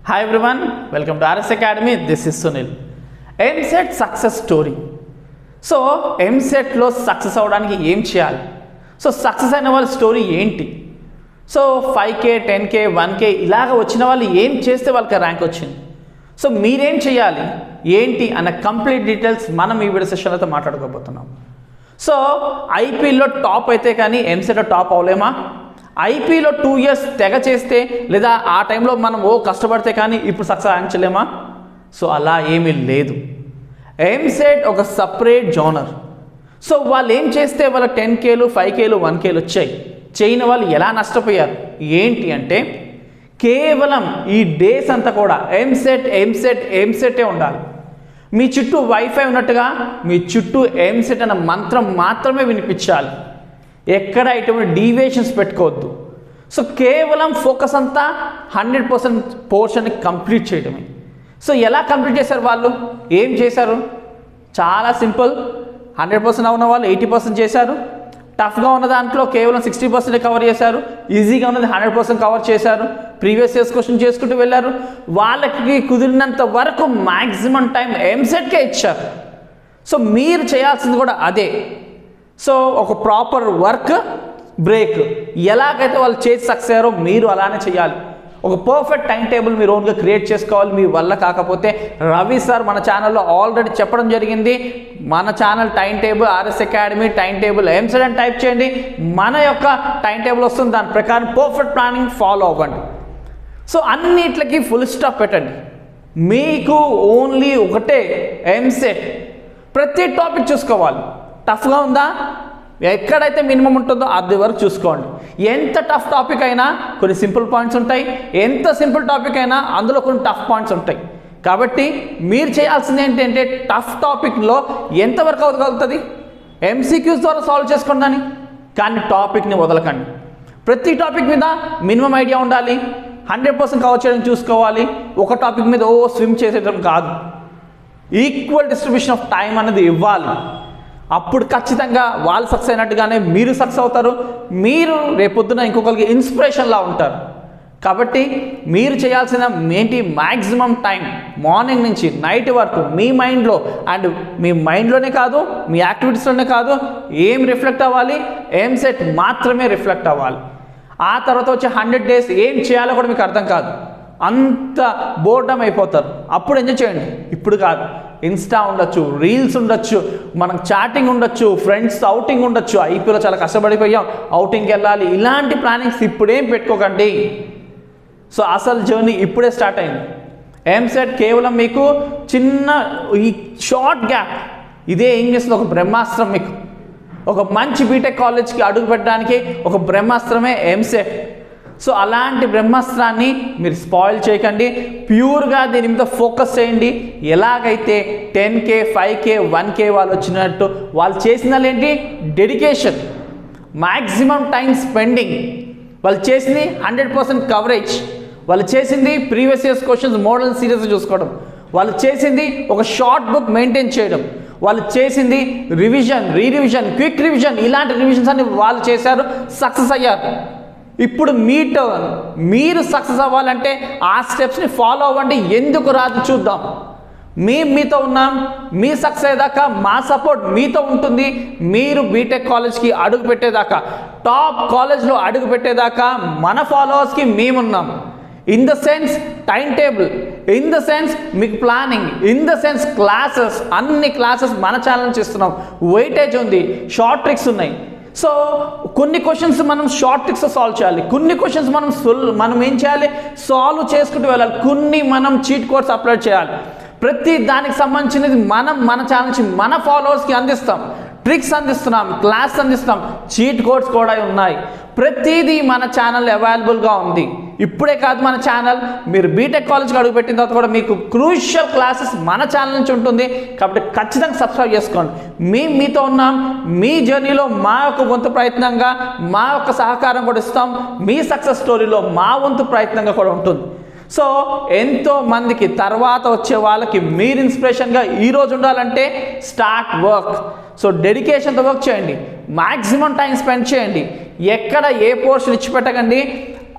Hi everyone, welcome to RS Academy. This is Sunil. MSET success story. So MSET లో success అవడానికి ఏం చేయాలి? So success అయిన వాళ్ళ స్టోరీ ఏంటి? సో 5K 10K 1K ఇలాగ వచ్చిన వాళ్ళు ఏం చేస్తే వాళ్ళకి ర్యాంక్ వచ్చింది? సో మీరేం చేయాలి ఏంటి అన్న కంప్లీట్ డీటెయిల్స్ మనం ఈ వీడియో సెషన్లో మాట్లాడుకోబోతున్నాం. సో ఐపీఎల్లో టాప్ అయితే కానీ ఎంసెట్లో టాప్ అవలేమా? ఐపీలో 2 years తెగ చేస్తే లేదా ఆ టైంలో మనం కష్టపడితే కానీ ఇప్పుడు సక్సెస్ ఆంచలేమా? సో అలా ఏమీ లేదు. ఎంసెట్ ఒక సపరేట్ జోనర్. సో వాళ్ళు ఏం చేస్తే వాళ్ళ 10Kలు 5Kలు 1Kలు వచ్చాయి, చేయని వాళ్ళు ఎలా నష్టపోయారు ఏంటి అంటే కేవలం ఈ డేస్ అంతా కూడా ఎంసెటే ఉండాలి. మీ చుట్టూ వైఫై ఉన్నట్టుగా మీ చుట్టూ ఎంసెట్ అన్న మంత్రం మాత్రమే వినిపించాలి. ఎక్కడ ఎటువంటి డీవియేషన్స్ పెట్టుకోవద్దు. సో కేవలం ఫోకస్ అంతా 100% పోర్షన్ని కంప్లీట్ చేయడమే. సో ఎలా కంప్లీట్ చేశారు వాళ్ళు? ఏం చేశారు? చాలా సింపుల్. 100% ఉన్న వాళ్ళు 80% చేశారు. టఫ్గా ఉన్న దాంట్లో కేవలం 60% కవర్ చేశారు. ఈజీగా ఉన్నది 100% కవర్ చేశారు. ప్రీవియస్ ఇయర్స్ క్వశ్చన్ చేసుకుంటూ వెళ్ళారు. వాళ్ళకి కుదిరినంత వరకు మ్యాక్సిమం టైం ఎంసెట్కే ఇచ్చారు. సో మీరు చేయాల్సింది కూడా అదే. సో ఒక ప్రాపర్ వర్క్ బ్రేక్ ఎలాగైతే వాళ్ళు చేసి సక్సెస్ అయ్యారో మీరు అలానే చేయాలి. ఒక పర్ఫెక్ట్ టైం టేబుల్ మీరు ఓన్గా క్రియేట్ చేసుకోవాలి. మీ వల్ల కాకపోతే రవి సార్ మన ఛానల్లో ఆల్రెడీ చెప్పడం జరిగింది. మన channel time table RS academy time table EAMCET అని టైప్ చేయండి, మన యొక్క టైం టేబుల్ వస్తుంది. దాని ప్రకారం పర్ఫెక్ట్ ప్లానింగ్ ఫాలో అవ్వండి. సో అన్నిట్లకి ఫుల్ స్టాప్ పెట్టండి. మీకు ఓన్లీ ఒకటే ఎంసెట్. ప్రతి టాపిక్ చూసుకోవాలి. టఫ్గా ఉందా? ఎక్కడైతే మినిమం ఉంటుందో అది వరకు చూసుకోండి. ఎంత టఫ్ టాపిక్ అయినా కొన్ని సింపుల్ పాయింట్స్ ఉంటాయి, ఎంత సింపుల్ టాపిక్ అయినా అందులో కొన్ని టఫ్ పాయింట్స్ ఉంటాయి. కాబట్టి మీరు చేయాల్సింది ఏంటంటే టఫ్ టాపిక్లో ఎంతవరకు అవగలుగుతుంది ఎంసీక్యూస్ ద్వారా సాల్వ్ చేసుకోండి, కానీ టాపిక్ని వదలకండి. ప్రతి టాపిక్ మీద మినిమం ఐడియా ఉండాలి. 100% కవర్ చేయడం చూసుకోవాలి. ఒక టాపిక్ మీద స్విమ్ చేసేయడం కాదు. ఈక్వల్ డిస్ట్రిబ్యూషన్ ఆఫ్ టైం అనేది ఇవ్వాలి. అప్పుడు ఖచ్చితంగా వాళ్ళు సక్సెస్ అయినట్టుగానే మీరు సక్సెస్ అవుతారు. మీరు రేపొద్దున ఇంకొకరికి ఇన్స్పిరేషన్లా ఉంటారు. కాబట్టి మీరు చేయాల్సిన ఏంటి? మ్యాక్సిమం టైం మార్నింగ్ నుంచి నైట్ వరకు మీ మైండ్లో, అండ్ మీ మైండ్లోనే కాదు మీ యాక్టివిటీస్లోనే కాదు, ఏం రిఫ్లెక్ట్ అవ్వాలి? ఎంసెట్ మాత్రమే రిఫ్లెక్ట్ అవ్వాలి. ఆ తర్వాత వచ్చే 100 days ఏం చేయాలో కూడా మీకు అర్థం కాదు, అంత బోర్డమ్ అయిపోతారు. అప్పుడు ఎంజాయ్ చేయండి. ఇప్పుడు కాదు. ఇన్స్టా ఉండొచ్చు, రీల్స్ ఉండొచ్చు, మనకు చాటింగ్ ఉండొచ్చు, ఫ్రెండ్స్ అవుటింగ్ ఉండొచ్చు. ఐపీఎల్లో చాలా కష్టపడిపోయాం, అవుటింగ్కి వెళ్ళాలి, ఇలాంటి ప్లానింగ్స్ ఇప్పుడేం పెట్టుకోకండి. సో అసలు జర్నీ ఇప్పుడే స్టార్ట్ అయింది. ఎంసెట్ కేవలం మీకు చిన్న ఈ షార్ట్ గ్యాప్, ఇదే ఏం చేస్తుంది? ఒక బ్రహ్మాస్త్రం. మీకు ఒక మంచి బీటెక్ కాలేజ్కి అడుగు పెట్టడానికి ఒక బ్రహ్మాస్త్రమే ఎంసెట్. సో అలాంటి బ్రహ్మాస్త్రాన్ని మీరు స్పాయిల్ చేయకండి. ప్యూర్గా దీని మీద ఫోకస్ చేయండి. ఎలాగైతే 10K 5K 1K వాళ్ళు వచ్చినట్టు వాళ్ళు చేసిన ఏంటి? Dedication, maximum time spending. వాళ్ళు చేసింది 100% కవరేజ్. వాళ్ళు చేసింది ప్రీవియస్ ఇయర్స్ క్వశ్చన్స్ మోడల్ సీరియస్గా చూసుకోవడం. వాళ్ళు చేసింది ఒక షార్ట్ బుక్ మెయింటైన్ చేయడం. వాళ్ళు చేసింది రివిజన్, రీరివిజన్, క్విక్ రివిజన్. ఇలాంటి రివిజన్స్ అన్ని వాళ్ళు చేశారు, సక్సెస్ అయ్యారు. ఇప్పుడు మీ టర్న్. మీరు సక్సెస్ అవ్వాలంటే ఆ స్టెప్స్ని ఫాలో అవ్వండి. ఎందుకు రాదు చూద్దాం. మీతో ఉన్నాం. మీ సక్సెస్ అయ్యేదాకా మా సపోర్ట్ మీతో ఉంటుంది. మీరు బీటెక్ కాలేజ్కి అడుగు పెట్టేదాకా, టాప్ కాలేజ్లో అడుగు పెట్టేదాకా మన ఫాలోవర్స్కి మేమున్నాం. In the sense time table, in the sense మీకు planning, in the sense classes, అన్ని క్లాసెస్ మన ఛానల్ నుంచి ఇస్తున్నాం. వెయిటేజ్ ఉంది, షార్ట్ ట్రిక్స్ ఉన్నాయి. సో కొన్ని క్వశ్చన్స్ మనం షార్ట్ ట్రిక్స్ సాల్వ్ చేయాలి, కొన్ని క్వశ్చన్స్ మనం ఏం చేయాలి? సాల్వ్ చేసుకుంటూ వెళ్ళాలి. కొన్ని మనం చీట్ కోడ్స్ అప్లోడ్ చేయాలి. ప్రతి దానికి సంబంధించినది మన ఛానల్ నుంచి మన ఫాలోవర్స్కి అందిస్తాం. ట్రిక్స్ అందిస్తున్నాం, క్లాస్ అందిస్తాం, చీట్ కోడ్స్ కూడా ఉన్నాయి. ప్రతిదీ మన ఛానల్ అవైలబుల్గా ఉంది. ఇప్పుడే కాదు మన ఛానల్, మీరు బీటెక్ కాలేజ్కి అడుగుపెట్టిన తర్వాత కూడా మీకు క్రూషియల్ క్లాసెస్ మన ఛానల్ నుంచి ఉంటుంది. కాబట్టి ఖచ్చితంగా సబ్స్క్రైబ్ చేసుకోండి. మీతో ఉన్నాం. మీ జర్నీలో మా యొక్క వంతు ప్రయత్నంగా మా యొక్క సహకారం కూడా ఇస్తాం. మీ సక్సెస్ స్టోరీలో మా వంతు ప్రయత్నంగా కూడా ఉంటుంది. సో ఎంతో మందికి తర్వాత వచ్చే వాళ్ళకి మీరు ఇన్స్పిరేషన్గా ఈరోజు ఉండాలంటే స్టార్ట్ వర్క్. సో డెడికేషన్తో వర్క్ చేయండి, మ్యాక్సిమం టైం స్పెండ్ చేయండి. ఎక్కడ ఏ పోర్షన్ ఇచ్చిపెట్టకండి.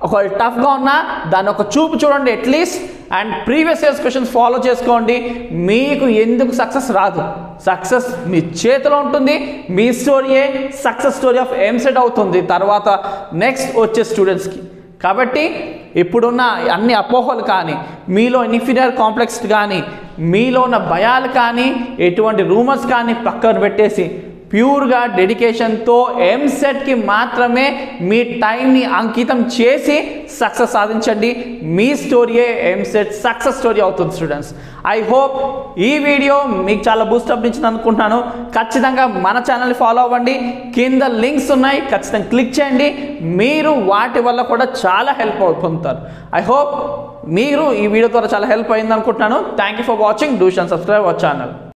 ఒక టఫ్గా ఉన్నా దాన్ని ఒక చూపు చూడండి at least, and previous years questions follow చేసుకోండి. మీకు ఎందుకు సక్సెస్ రాదు, సక్సెస్ మీ చేతిలో ఉంటుంది. మీ స్టోరీయే సక్సెస్ స్టోరీ ఆఫ్ ఎంసెట్ అవుతుంది తర్వాత నెక్స్ట్ వచ్చే స్టూడెంట్స్కి. కాబట్టి ఇప్పుడున్న అన్ని అపోహలు కానీ, మీలో ఇన్ఫీరియర్ కాంప్లెక్స్ కానీ, మీలో ఉన్న భయాలు కానీ, ఎటువంటి రూమర్స్ కానీ పక్కన పెట్టేసి ప్యూర్గా డెడికేషన్తో ఎంసెట్కి మాత్రమే మీ టైంని అంకితం చేసి సక్సెస్ సాధించండి. మీ స్టోరీయే ఎంసెట్ సక్సెస్ స్టోరీ అవుతుంది స్టూడెంట్స్. ఐ హోప్ ఈ వీడియో మీకు చాలా బూస్టప్ ఇచ్చింది అనుకుంటున్నాను. ఖచ్చితంగా మన ఛానల్ని ఫాలో అవ్వండి, కింద లింక్స్ ఉన్నాయి, ఖచ్చితంగా క్లిక్ చేయండి. మీరు వాటి వల్ల కూడా చాలా హెల్ప్ పొందుతారు. ఐ హోప్ మీరు ఈ వీడియో ద్వారా చాలా హెల్ప్ అయింది అనుకుంటున్నాను. Thank you for watching. Do and subscribe our channel.